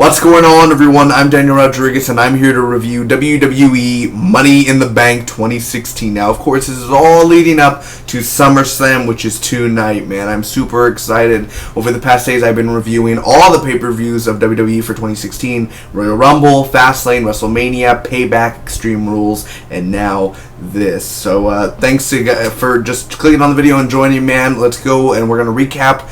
What's going on, everyone? I'm Daniel Rodriguez, and I'm here to review WWE Money in the Bank 2016. Now, of course, this is all leading up to SummerSlam, which is tonight, man. I'm super excited. Over the past days, I've been reviewing all the pay-per-views of WWE for 2016. Royal Rumble, Fastlane, WrestleMania, Payback, Extreme Rules, and now this. So, thanks for just clicking on the video and joining, man. Let's go, and we're going to recap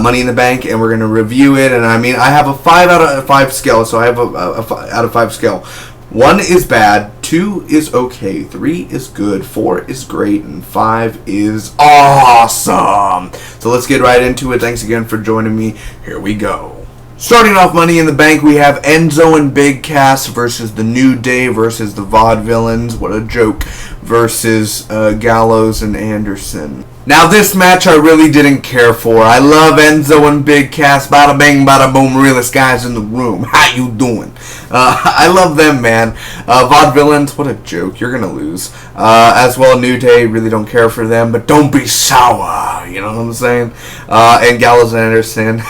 Money in the Bank, and we're going to review it. And I mean, I have a 5 out of 5 scale, so I have a 5 out of 5 scale. 1 is bad, 2 is okay, 3 is good, 4 is great, and 5 is awesome. So let's get right into it. Thanks again for joining me. Here we go. Starting off Money in the Bank, we have Enzo and Big Cass versus The New Day versus the Vaudevillains. What a joke. Versus Gallows and Anderson. Now, this match I really didn't care for. I love Enzo and Big Cass. Bada bang, bada boom. Realest guys in the room. How you doing? I love them, man. Vaudevillains, what a joke. You're going to lose. As well, New Day, really don't care for them. But don't be sour. You know what I'm saying? And Gallows and Anderson.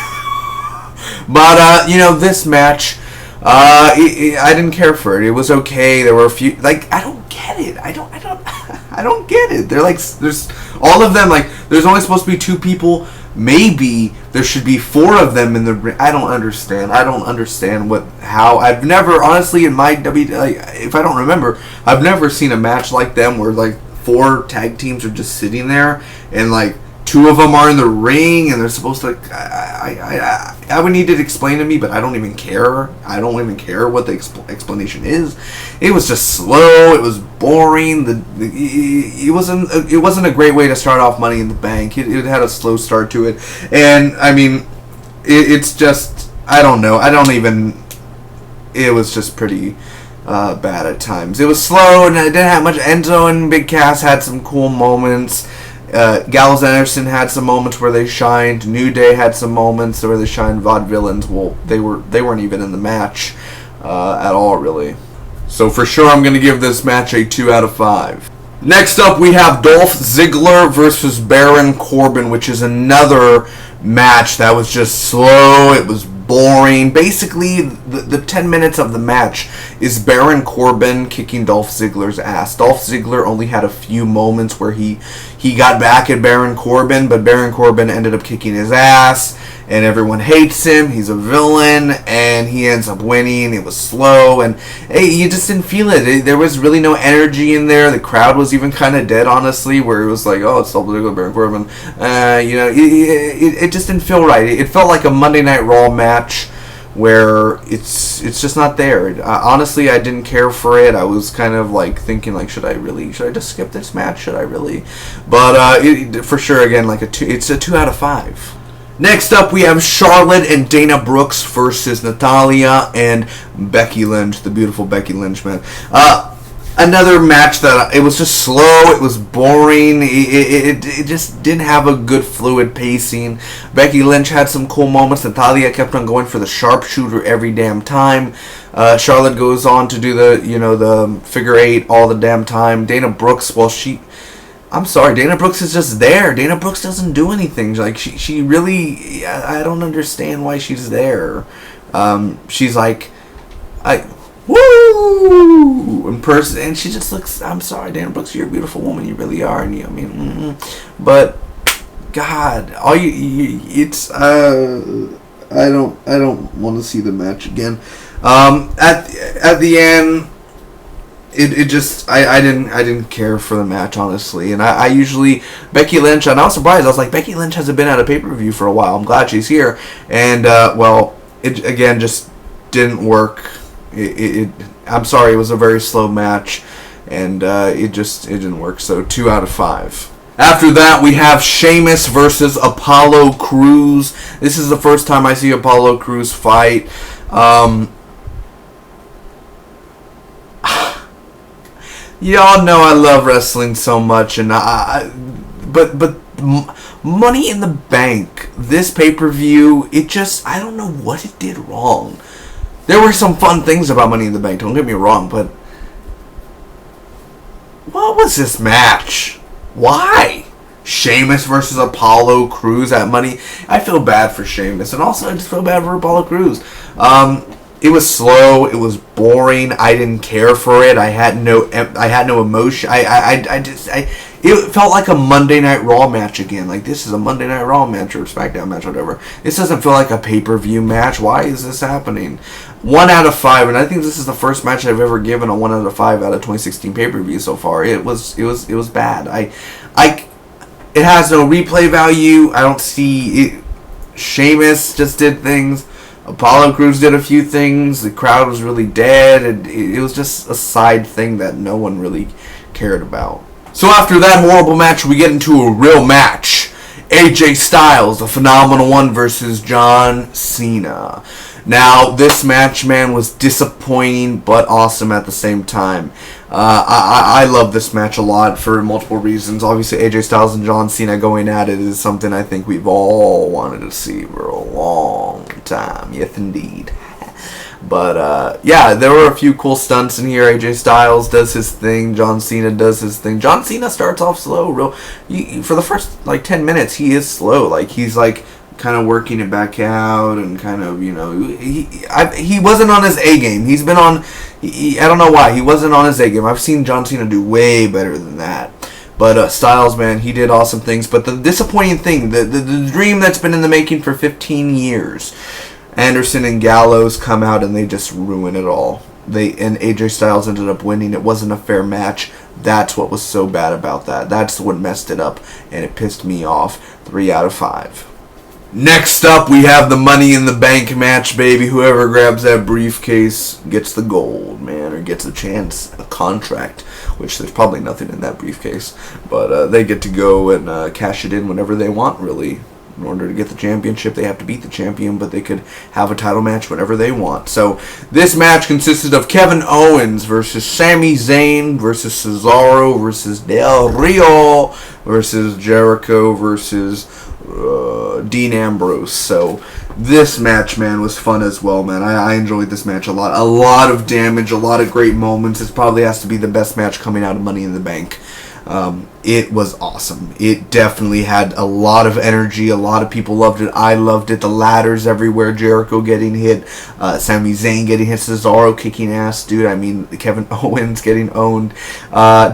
But, you know, this match, I didn't care for it. It was okay. There were a few, like, I don't get it. I don't get it. They're like, there's all of them, like, there's only supposed to be 2 people. Maybe there should be 4 of them in the ring. I don't understand. How. I've never, honestly, in my like, if I don't remember, I've never seen a match like them where, like, 4 tag teams are just sitting there and, like, 2 of them are in the ring, and they're supposed to. I would need it explained to me, but I don't even care. I don't even care what the explanation is. It was just slow. It was boring. It wasn't a great way to start off Money in the Bank. It had a slow start to it, and I mean, it's just, I don't know. It was just pretty bad at times. It was slow, and it didn't have much. Enzo and Big Cass had some cool moments. Gallows and Anderson had some moments where they shined. New Day had some moments where they shined. Vaudevillains, well, they weren't even in the match at all, really. So for sure, I'm going to give this match a 2 out of 5. Next up, we have Dolph Ziggler versus Baron Corbin, which is another match that was just slow. It was boring. Basically, the 10 minutes of the match is Baron Corbin kicking Dolph Ziggler's ass. Dolph Ziggler only had a few moments where he got back at Baron Corbin, but Baron Corbin ended up kicking his ass, and everyone hates him. He's a villain, and he ends up winning. It was slow, and hey, you just didn't feel it. There was really no energy in there. The crowd was even kind of dead, honestly, where it was like, oh, it's Dolph Ziggler, Baron Corbin. You know, it just didn't feel right. It felt like a Monday Night Raw match where it's just not there. Honestly, I didn't care for it. I was kind of like thinking, like, should I just skip this match? Should I really? But for sure, again, like it's a 2 out of 5. Next up, we have Charlotte and Dana Brooks versus Natalya and Becky Lynch, the beautiful Becky Lynch, man. Another match that it was just slow. It was boring. It just didn't have a good fluid pacing. Becky Lynch had some cool moments. Natalya kept on going for the sharpshooter every damn time. Charlotte goes on to do the figure 8 all the damn time. Dana Brooks, well, I'm sorry, Dana Brooks is just there. Dana Brooks doesn't do anything. Like, she really, I don't understand why she's there. She's like, woo! In person, and she just looks, I'm sorry, Dana Brooks, you're a beautiful woman. You really are. And but, God, I don't want to see the match again. At the end, it just, I didn't care for the match, honestly. And I usually, Becky Lynch, and I was surprised. I was like, Becky Lynch hasn't been at a pay-per-view for a while. I'm glad she's here. And, well, it, again, just didn't work. I'm sorry, it was a very slow match. And, it didn't work. So, 2 out of 5. After that, we have Sheamus versus Apollo Crews. This is the first time I see Apollo Crews fight. Y'all know I love wrestling so much, and but Money in the Bank, this pay-per-view, I don't know what it did wrong. There were some fun things about Money in the Bank, don't get me wrong, but what was this match? Why? Sheamus versus Apollo Crews at Money. I feel bad for Sheamus, and also I just feel bad for Apollo Crews. it was slow. It was boring. I didn't care for it. I had no emotion. It felt like a Monday Night Raw match again. Like, this is a Monday Night Raw match or SmackDown match, whatever. This doesn't feel like a pay-per-view match. Why is this happening? 1 out of 5, and I think this is the first match I've ever given a 1 out of 5 out of 2016 pay-per-view so far. It was bad. It has no replay value. I don't see it. Sheamus just did things. Apollo Crews did a few things. The crowd was really dead, and it was just a side thing that no one really cared about. So after that horrible match, we get into a real match. AJ Styles, the Phenomenal One, versus John Cena. Now, this match, man, was disappointing but awesome at the same time. I love this match a lot for multiple reasons. Obviously, AJ Styles and John Cena going at it is something I think we've all wanted to see for a long time. Yes, indeed. But, yeah, there were a few cool stunts in here. AJ Styles does his thing. John Cena does his thing. John Cena starts off slow. For the first, 10 minutes, he is slow. He's, kind of working it back out and kind of, he wasn't on his A game. He's been on, I don't know why. He wasn't on his A game. I've seen John Cena do way better than that. But Styles, man, he did awesome things. But the disappointing thing, the dream that's been in the making for 15 years, Anderson and Gallows come out and they just ruin it all. And AJ Styles ended up winning. It wasn't a fair match. That's what was so bad about that. That's what messed it up, and it pissed me off. 3 out of 5. Next up, we have the Money in the Bank match, baby. Whoever grabs that briefcase gets the gold, man, or gets a chance, a contract, which there's probably nothing in that briefcase. But they get to go and cash it in whenever they want, really. In order to get the championship, they have to beat the champion, but they could have a title match whenever they want. So this match consisted of Kevin Owens versus Sami Zayn versus Cesaro versus Del Rio versus Jericho versus Dean Ambrose. So this match, man, was fun as well, man. I enjoyed this match a lot. A lot of damage, a lot of great moments. It probably has to be the best match coming out of Money in the Bank. It was awesome. It definitely had a lot of energy. A lot of people loved it. I loved it. The ladders everywhere. Jericho getting hit. Sami Zayn getting hit. Cesaro kicking ass, dude. I mean, Kevin Owens getting owned.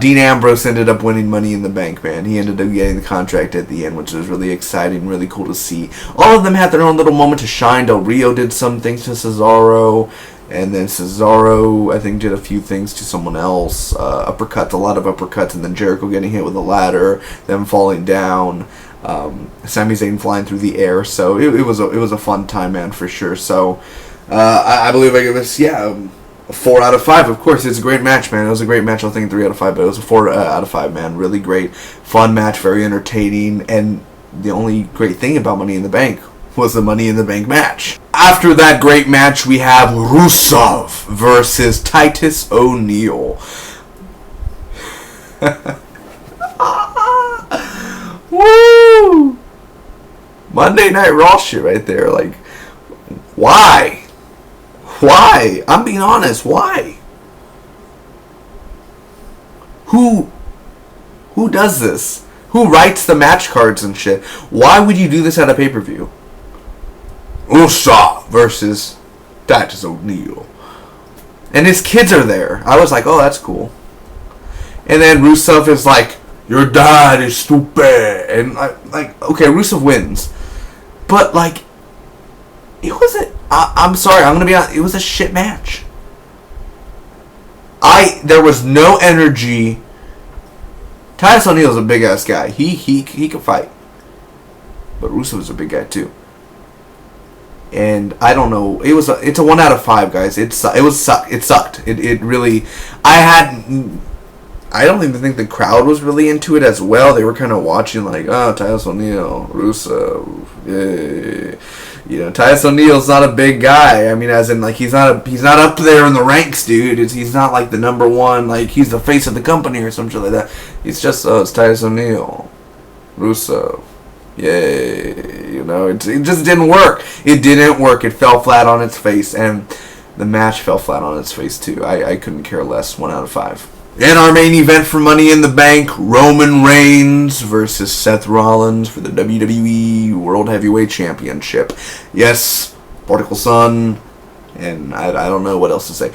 Dean Ambrose ended up winning Money in the Bank, man. He ended up getting the contract at the end, which was really exciting, really cool to see. All of them had their own little moment to shine. Del Rio did some things to Cesaro. And then Cesaro, I think, did a few things to someone else. Uppercuts, a lot of uppercuts, and then Jericho getting hit with a ladder, them falling down, Sami Zayn flying through the air. So it was a fun time, man, for sure. So I believe I give this, a 4 out of 5. Of course, it's a great match, man. It was a great match. I think 3 out of 5, but it was a 4 out of 5, man. Really great, fun match, very entertaining, and the only great thing about Money in the Bank was the Money in the Bank match. After that great match, we have Rusev versus Titus O'Neil. Woo! Monday Night Raw shit right there. Why? Why? I'm being honest. Why? Who does this? Who writes the match cards and shit? Why would you do this at a pay-per-view? Rusev versus Titus O'Neil. And his kids are there. I was like, oh, that's cool. And then Rusev is like, your dad is stupid. And okay, Rusev wins. But it wasn't, I'm sorry, I'm going to be honest, it was a shit match. There was no energy. Titus O'Neil's a big ass guy. He can fight. But Rusev is a big guy too. And I don't know. It's a 1 out of 5, guys. It sucked. It really. I don't even think the crowd was really into it as well. They were kind of watching Titus O'Neil, Rusev, yeah. Titus O'Neil's not a big guy. I mean, as in he's not up there in the ranks, dude. He's not the number one. He's the face of the company or some shit like that. He's just it's Titus O'Neil, Rusev. Yay, it just didn't work. It didn't work. It fell flat on its face, and the match fell flat on its face too. I couldn't care less. 1 out of 5. In our main event for Money in the Bank, Roman Reigns versus Seth Rollins for the WWE World Heavyweight Championship. Yes, Particle Son And I don't know what else to say.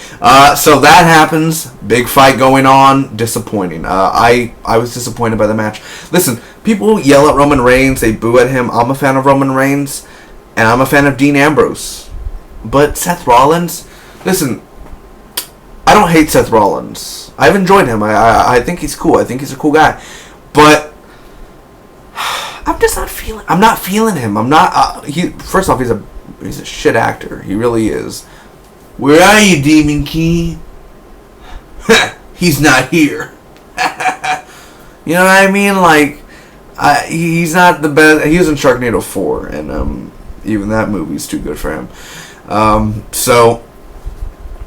So that happens. Big fight going on. Disappointing. I was disappointed by the match. Listen, people yell at Roman Reigns. They boo at him. I'm a fan of Roman Reigns. And I'm a fan of Dean Ambrose. But Seth Rollins, listen, I don't hate Seth Rollins. I've enjoyed him. I think he's cool. I think he's a cool guy. But I'm just not feeling. I'm not feeling him. I'm not. First off, he's a shit actor. He really is. Where are you, Demon King? He's not here. You know what I mean? Like, he's not the best. He was in Sharknado 4, and even that movie's too good for him. So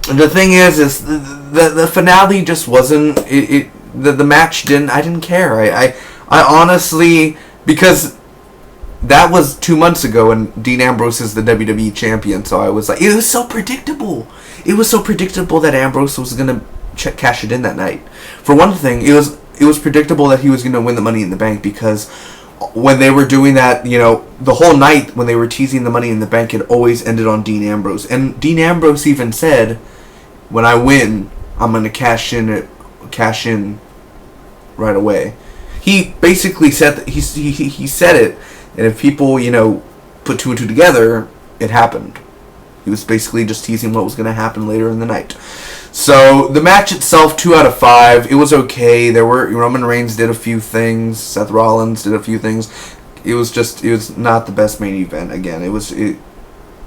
the thing is the finale just wasn't. The match didn't. I didn't care. I honestly, because that was 2 months ago, and Dean Ambrose is the WWE champion. So I was like, it was so predictable. It was so predictable that Ambrose was gonna cash it in that night. For one thing, it was predictable that he was gonna win the Money in the Bank, because when they were doing that, you know, the whole night when they were teasing the Money in the Bank, it always ended on Dean Ambrose. And Dean Ambrose even said, when I win, I'm gonna cash in right away. He basically said that he said it. And if people, you know, put two and two together, it happened. He was basically just teasing what was going to happen later in the night. So the match itself, 2 out of 5. It was okay. Roman Reigns did a few things. Seth Rollins did a few things. It was not the best main event. Again,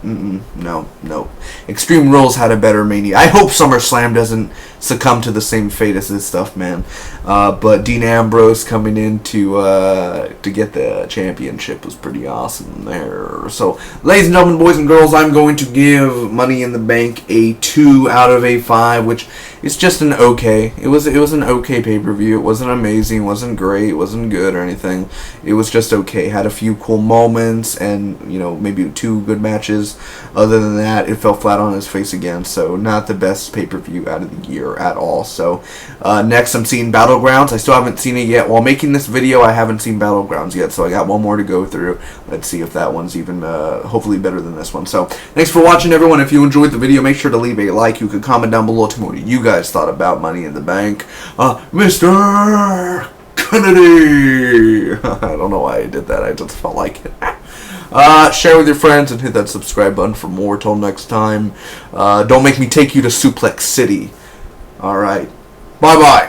no. Extreme Rules had a better mania. I hope SummerSlam doesn't succumb to the same fate as this stuff, man. But Dean Ambrose coming in to get the championship was pretty awesome there. So, ladies and gentlemen, boys and girls, I'm going to give Money in the Bank a 2 out of a 5, which is just an okay. It was an okay pay-per-view. It wasn't amazing, wasn't great, wasn't good or anything. It was just okay. Had a few cool moments and, you know, maybe 2 good matches. Other than that, it fell flat on its face again. So not the best pay-per-view out of the year at all. So next I'm seeing Battlegrounds. I still haven't seen it yet. While making this video, I haven't seen Battlegrounds yet. So I got one more to go through. Let's see if that one's even hopefully better than this one. So thanks for watching, everyone. If you enjoyed the video, make sure to leave a like. You could comment down below to me what you guys thought about Money in the Bank. Mr. Kennedy. I don't know why I did that. I just felt like it. Share with your friends and hit that subscribe button for more. Till next time. Don't make me take you to Suplex City. Alright. Bye-bye.